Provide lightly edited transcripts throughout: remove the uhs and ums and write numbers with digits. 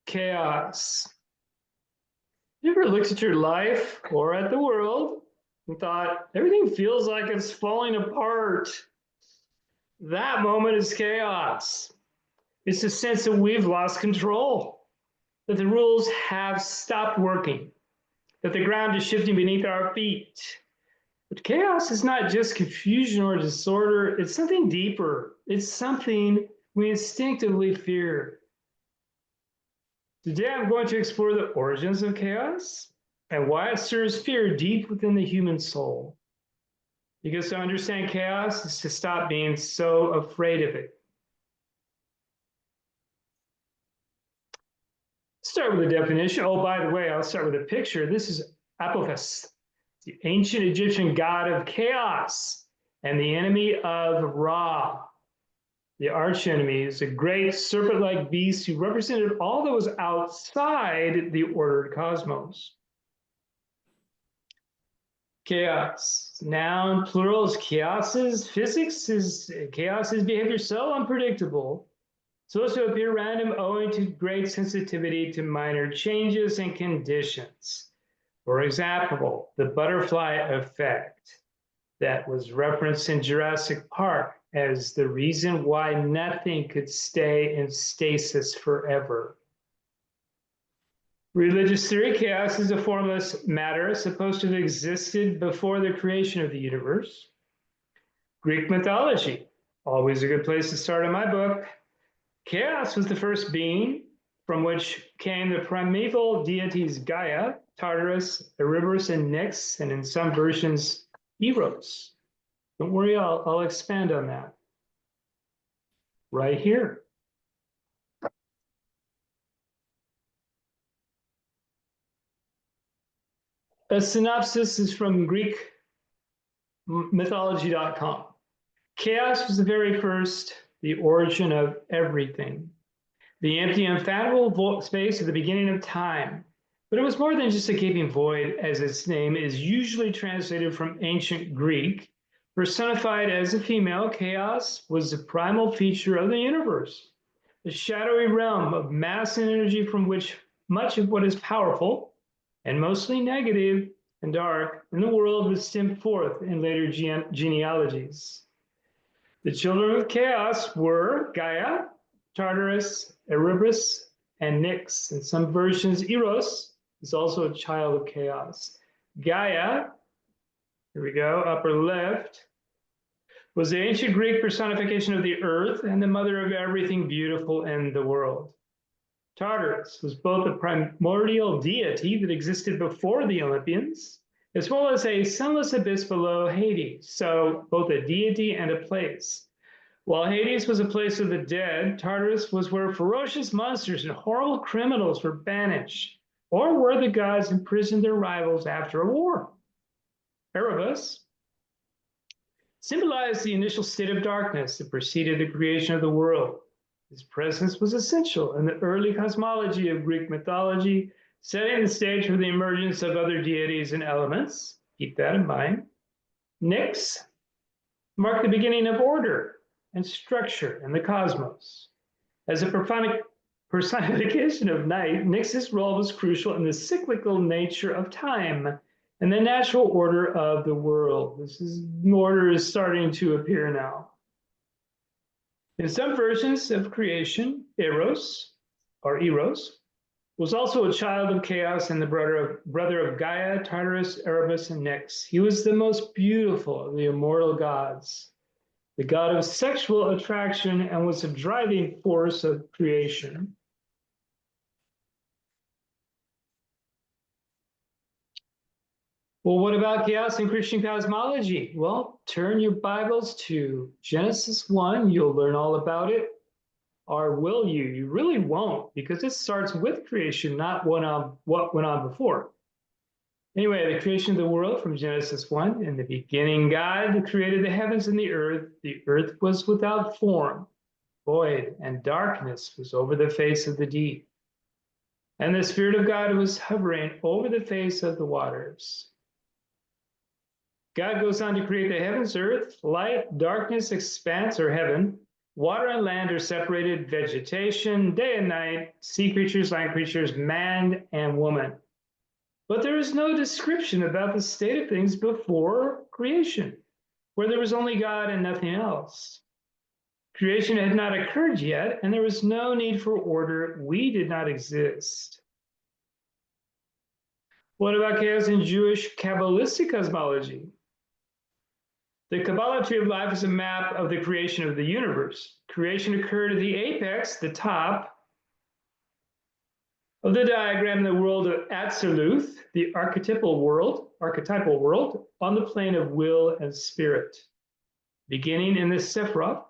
Chaos. You ever looked at your life or at the world and thought, everything feels like it's falling apart? That moment is chaos. It's a sense that we've lost control, that the rules have stopped working, that the ground is shifting beneath our feet. But chaos is not just confusion or disorder, it's something deeper. It's something we instinctively fear. Today, I'm going to explore the origins of chaos and why it stirs fear deep within the human soul. Because to understand chaos is to stop being so afraid of it. Start with a definition. Oh, by the way, I'll start with a picture. This is Apophis, the ancient Egyptian god of chaos and the enemy of Ra. The archenemy is a great serpent-like beast who represented all that was outside the ordered cosmos. Chaos. Noun, plural is chaoses. Physics is chaos is behavior so unpredictable, so as to appear random owing to great sensitivity to minor changes and conditions. For example, the butterfly effect that was referenced in Jurassic Park as the reason why nothing could stay in stasis forever. Religious theory, chaos is a formless matter supposed to have existed before the creation of the universe. Greek mythology, always a good place to start in my book. Chaos was the first being from which came the primeval deities Gaia, Tartarus, Erebus, and Nyx, and in some versions, Eros. Don't worry, I'll expand on that right here. A synopsis is from GreekMythology.com. Chaos was the very first, the origin of everything, the empty, unfathomable space at the beginning of time. But it was more than just a gaping void, as its name is usually translated from ancient Greek. Personified as a female, chaos was the primal feature of the universe, the shadowy realm of mass and energy from which much of what is powerful and mostly negative and dark in the world was stemmed forth in later genealogies. The children of chaos were Gaia, Tartarus, Erebus, and Nyx. In some versions, Eros is also a child of chaos. Gaia, here we go, upper left, was the ancient Greek personification of the earth and the mother of everything beautiful in the world. Tartarus was both a primordial deity that existed before the Olympians, as well as a sunless abyss below Hades, so both a deity and a place. While Hades was a place of the dead, Tartarus was where ferocious monsters and horrible criminals were banished, or where the gods imprisoned their rivals after a war. Erebus symbolized the initial state of darkness that preceded the creation of the world. His presence was essential in the early cosmology of Greek mythology, setting the stage for the emergence of other deities and elements. Keep that in mind. Nyx marked the beginning of order and structure in the cosmos. As a personification of night, Nyx's role was crucial in the cyclical nature of time and the natural order of the world. Order is starting to appear now. In some versions of creation, Eros, or Eros, was also a child of chaos and the brother of Gaia, Tartarus, Erebus, and Nyx. He was the most beautiful of the immortal gods, the god of sexual attraction, and was a driving force of creation. Well, what about chaos in Christian cosmology? Well, turn your Bibles to Genesis 1. You'll learn all about it. Or will you? You really won't, because it starts with creation, not what went on before. Anyway, the creation of the world from Genesis 1. In the beginning, God created the heavens and the earth. The earth was without form, void, and darkness was over the face of the deep. And the Spirit of God was hovering over the face of the waters. God goes on to create the heavens, earth, light, darkness, expanse, or heaven, Water and land are separated, vegetation, day and night, sea creatures, land creatures, man and woman. But there is no description about the state of things before creation, where there was only God and nothing else. Creation had not occurred yet, and there was no need for order. We did not exist. What about chaos in Jewish Kabbalistic cosmology? The Kabbalah tree of life is a map of the creation of the universe. Creation occurred at the apex, the top of the diagram, the world of Atziluth, the archetypal world, on the plane of will and spirit. Beginning in the Sephiroth,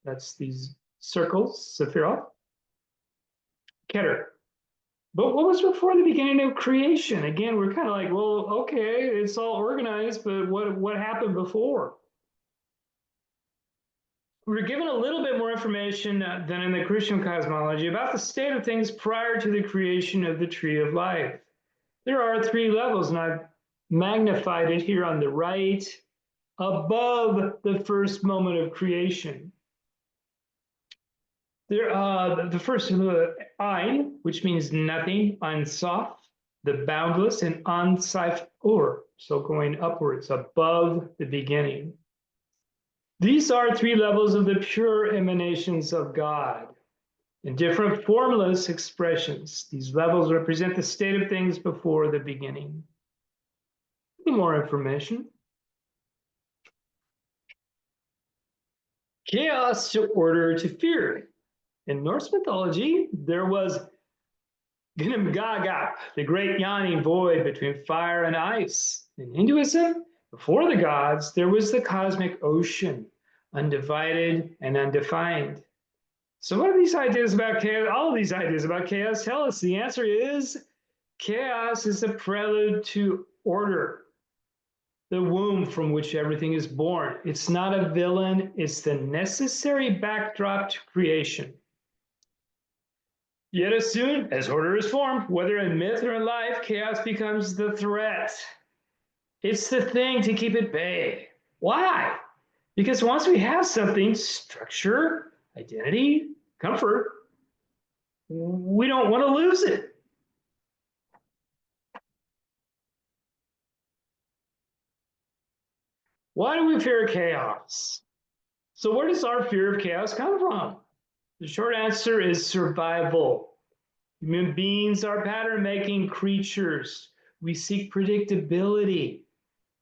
that's these circles, Sephiroth, Keter. But what was before the beginning of creation? Again, we're kind of like, well, okay, it's all organized, but what happened before? We're given a little bit more information than in the Christian cosmology about the state of things prior to the creation of the tree of life. There are 3 levels, and I've magnified it here on the right, above the first moment of creation. The first Ein, which means nothing, Ein Sof, the boundless, and An Saif Ur, so going upwards, above the beginning. These are 3 levels of the pure emanations of God. In different formless expressions, these levels represent the state of things before the beginning. Any more information? Chaos to order to fear. In Norse mythology, there was Ginnungagap, the great yawning void between fire and ice. In Hinduism, before the gods, there was the cosmic ocean, undivided and undefined. So what are these ideas about chaos? All of these ideas about chaos tell us the answer is chaos is a prelude to order, the womb from which everything is born. It's not a villain, it's the necessary backdrop to creation. Yet as soon as order is formed, whether in myth or in life, chaos becomes the threat. It's the thing to keep at bay. Why? Because once we have something, structure, identity, comfort, we don't want to lose it. Why do we fear chaos? So where does our fear of chaos come from? The short answer is survival. Human beings are pattern-making creatures. We seek predictability.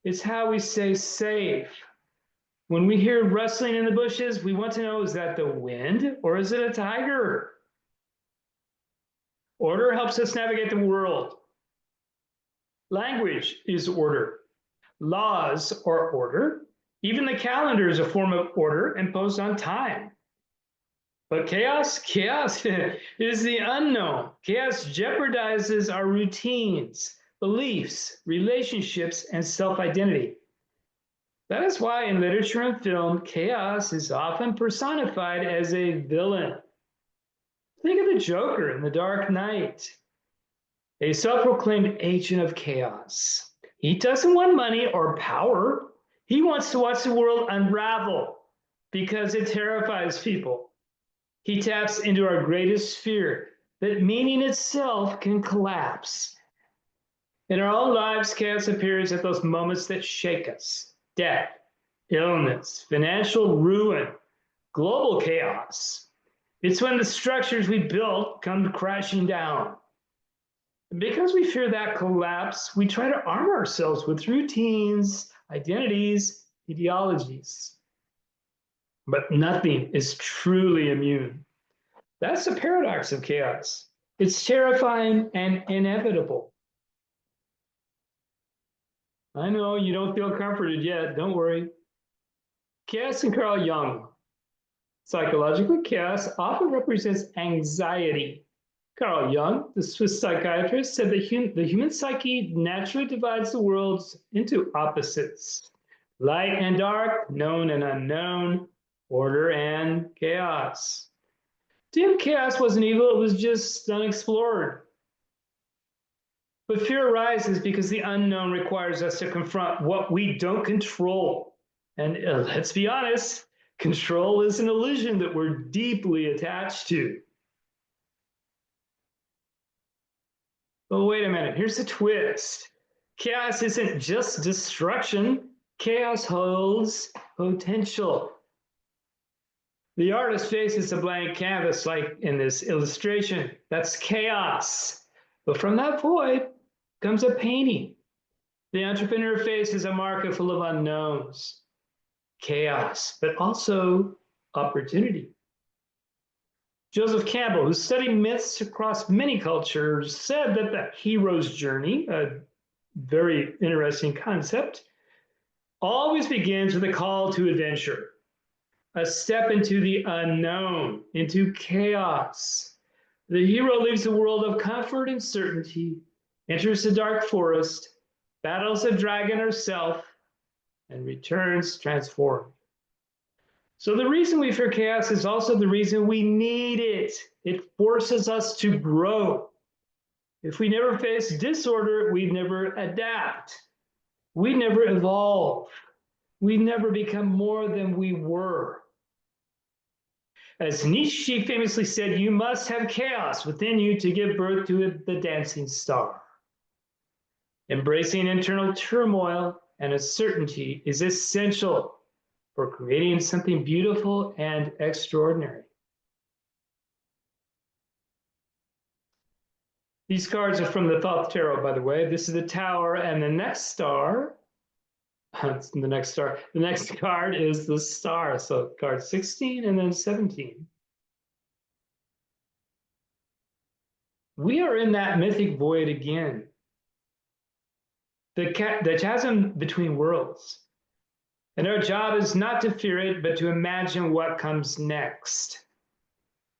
It's how we stay safe. When we hear rustling in the bushes, we want to know, is that the wind or is it a tiger? Order helps us navigate the world. Language is order. Laws are order. Even the calendar is a form of order imposed on time. But chaos is the unknown. Chaos jeopardizes our routines, beliefs, relationships, and self-identity. That is why in literature and film, chaos is often personified as a villain. Think of the Joker in The Dark Knight, a self-proclaimed agent of chaos. He doesn't want money or power. He wants to watch the world unravel because it terrifies people. He taps into our greatest fear, that meaning itself can collapse. In our own lives, chaos appears at those moments that shake us: death, illness, financial ruin, global chaos. It's when the structures we built come crashing down. And because we fear that collapse, we try to arm ourselves with routines, identities, ideologies. But nothing is truly immune. That's the paradox of chaos. It's terrifying and inevitable. I know you don't feel comforted yet, don't worry. Chaos and Carl Jung. Psychologically, chaos often represents anxiety. Carl Jung, the Swiss psychiatrist, said that the human psyche naturally divides the worlds into opposites: light and dark, known and unknown, order and chaos. To him, chaos wasn't evil, it was just unexplored. But fear arises because the unknown requires us to confront what we don't control. And let's be honest, Control is an illusion that we're deeply attached to. But wait a minute, here's the twist. Chaos isn't just destruction, chaos holds potential. The artist faces a blank canvas, like in this illustration. That's chaos. But from that void comes a painting. The entrepreneur faces a market full of unknowns, chaos, but also opportunity. Joseph Campbell, who studied myths across many cultures, said that the hero's journey, a very interesting concept, always begins with a call to adventure, a step into the unknown, into chaos. The hero leaves a world of comfort and certainty, enters the dark forest, battles a dragon herself, and returns transformed. So the reason we fear chaos is also the reason we need it. It forces us to grow. If we never face disorder, we never adapt. We never evolve. We never become more than we were. As Nietzsche famously said, you must have chaos within you to give birth to the dancing star. Embracing internal turmoil and uncertainty is essential for creating something beautiful and extraordinary. These cards are from the Thoth Tarot, by the way. This is the Tower, and the next star, the next card is the Star. So card 16 and then 17. We are in that mythic void again. The chasm between worlds. And our job is not to fear it, but to imagine what comes next.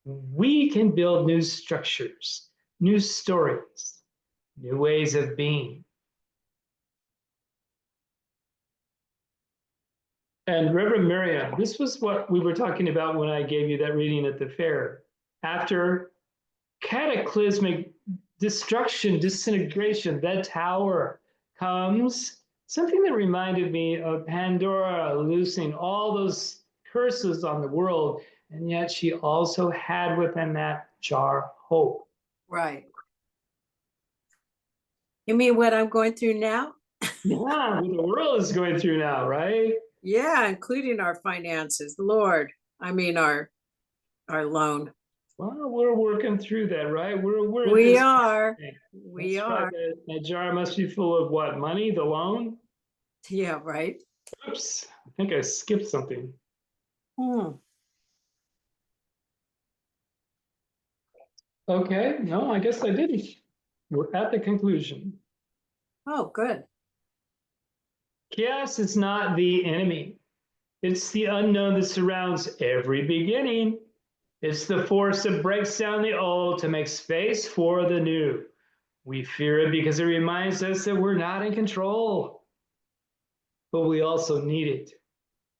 We can build new structures, new stories, new ways of being. And Reverend Miriam, this was what we were talking about when I gave you that reading at the fair. After cataclysmic destruction, disintegration, the tower comes something that reminded me of Pandora loosing all those curses on the world, and yet she also had within that jar hope. Right. You mean what I'm going through now? Yeah, what the world is going through now, right? Yeah, including our finances, Lord. I mean our loan. Well, we're working through that, right? We are. We That's are. right. That jar must be full of what? Money, the loan? Yeah, right. Oops, I think I skipped something. Okay, no, I guess I didn't. We're at the conclusion. Oh, good. Chaos is not the enemy. It's the unknown that surrounds every beginning. It's the force that breaks down the old to make space for the new. We fear it because it reminds us that we're not in control. But we also need it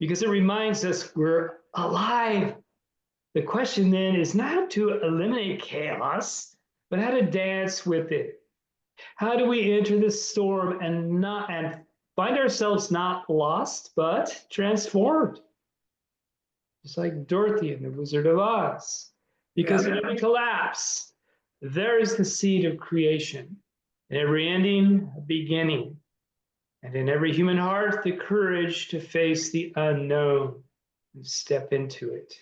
because it reminds us we're alive. The question then is not to eliminate chaos, but how to dance with it. How do we enter the storm and find ourselves not lost, but transformed? Just like Dorothy in The Wizard of Oz. Because in every collapse, there is the seed of creation. In every ending, a beginning. And in every human heart, the courage to face the unknown and step into it.